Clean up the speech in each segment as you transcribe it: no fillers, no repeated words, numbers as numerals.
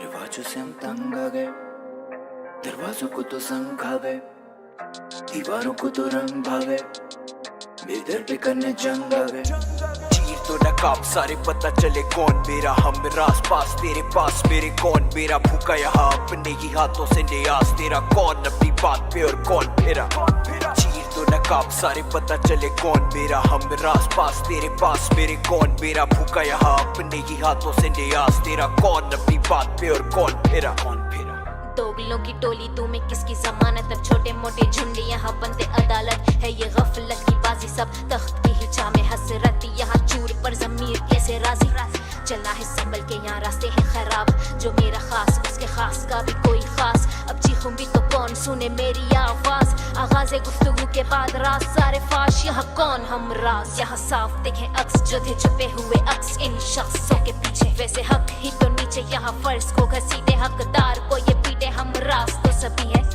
रिवाजों से हम तंग आ गए, दरवाजों को तो संग खा गए, दीवारों को तो रंग भागे, बेदर पे करने जंग आ गए। चीर तो नकाब सारे पता चले कौन मेरा, हम रास पास तेरे पास मेरे कौन मेरा, भूखा यहाँ अपने ही हाथों से नियाज तेरा, कौन अपनी बात पे और कौन फेरा। चीर तो नकाब सारे पता चले कौन मेरा, हम रास पास तेरे पास मेरे कौन मेरा, भूखा यहाँ अपने ही हाथों से नियाज तेरा, कौन अपनी बात पे और कौन फेरा। दोगलों की टोली तू में किसकी जमानत, अब छोटे मोटे झुंड यहाँ बनते अदालत है, ये गफलत की बाजी सब तख्त की ही छाव में हसरत, यहाँ चूर पर जमीर कैसे राजी, चलना है संभल के यहाँ रास्ते हैं खराब, जो मेरा खास उसके खास का भी कोई खास, अब चीखूं भी तो कौन सुने मेरी आवाज, आगाज गुफ्तगू के बाद राज सारे फाश, यहाँ कौन हम राज, यहाँ साफ देखें अक्स जो थे छुपे हुए अक्स इन शख्सों के पीछे, वैसे हक ही तो नीचे यहाँ फर्ज को घसीटे हकदार को ये पीटे, हम राज तो सभी है,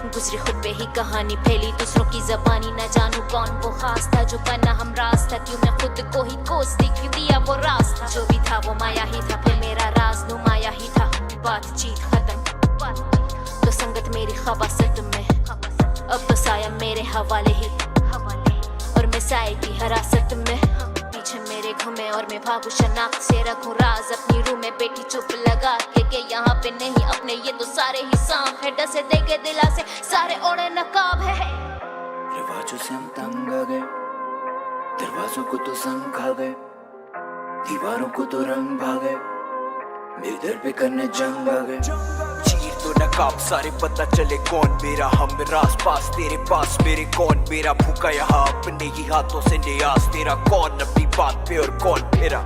गुजरी खुद पे ही कहानी फैली दूसरों की जबानी, न जानू कौन वो खास था जो बना हम राज था, क्यों मैं खुद को ही कोसती क्यों दिया वो रास्ता, जो भी था वो माया ही था, फिर मेरा राज नुमाया ही था, बातचीत खत्म तो संगत मेरी खबासत में, अब तो साया मेरे हवाले ही और मैं साये की हिरासत में, पीछे मेरे घूमे और मैं भागू शनाख्त से रखूं राज अपनी रूह में बैठी चुप लगा के यहाँ पे नहीं अपने ये तो सारे ही सांप है, डसे देखे दिला से सारे ओढ़े नकाब है। रिवाजों से हम तंग आ गए, दरवाजों को तो संग खा गए, दीवारों को तो रंग भागे, बेदर पे करने जंग आ गए। चीर तो नकाब सारे पता चले कौन मेरा, हम रास पास तेरे पास मेरे कौन मेरा, भूखा यहाँ अपने ही हाथों से नियाज तेरा, कौन अपनी बात पे और कौन फेरा।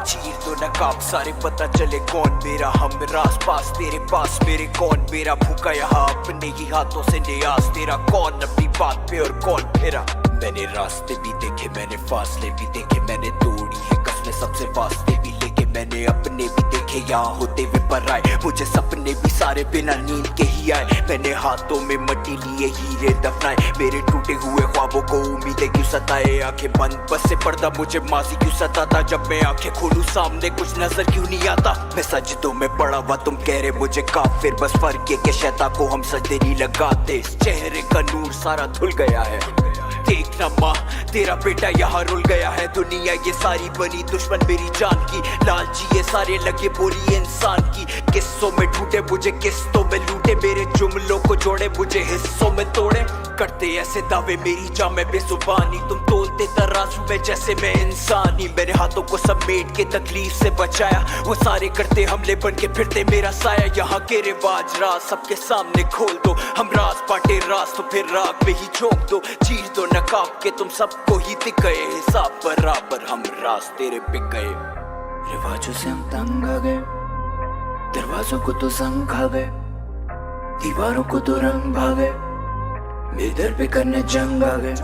चीर तो नकाब सारे पता चले कौन मेरा, हम रास पास तेरे पास मेरे कौन मेरा, भूखा यहाँ अपने ही हाथों से नियाज तेरा, कौन अपनी बात पे और कौन फेरा। मैंने रास्ते भी देखे, मैंने फासले भी देखे, मैंने तोड़ी है कसमें सबसे वास्ते भी लेके, मैंने अपने भी देखे यहाँ होते हुए पर आए, मुझे सपने भी सारे बिना नींद के ही आए, मैंने हाथों में मट्टी लिए हीरे दफनाए, मेरे टूटे हुए ख्वाबों को उम्मीदें क्यों सताए, आंखें बंद बस से पर्दा मुझे माजी क्यों सताता, जब मैं आंखें खोलूं सामने कुछ नजर क्यों नहीं आता, मैं सजदों में पड़ा हुआ तुम कह रहे मुझे काफिर, बस फर्क ये कि शैतान को हम सजदे नहीं लगाते, चेहरे का नूर सारा धुल गया है, देखना माँ तेरा बेटा यहाँ रुल गया है, दुनिया ये सारी बनी दुश्मन मेरी जान की, लालची ये सारे लगे बोली इंसान की, किस्सों में ढूंढे मुझे किस्तों में लूटे, मेरे जुमलों को जोड़े मुझे हिस्सों में तोड़े, करते ऐसे दावे मेरी जान में बेजुबानी, तुम तोलते तराजू में जैसे मैं इंसान ही, मेरे हाथों को समेट के तकलीफ से बचाया, वो सारे करते हमले बन के फिरते मेरा साया, यहाँ के रिवाज राज सबके सामने खोल दो, हम राज बांटे राज तो फिर राग में ही झोंक दो, चीर दो नकाब के तुम सबको ही दिख गए, हिसाब बराबर हम राज तेरे बिक गए। रिवाजों से हम तंग आ गए, दरवाजों को तो संग खा गए, दीवारों को तो रंग भागे, बेदर पे करने जंग आ गए।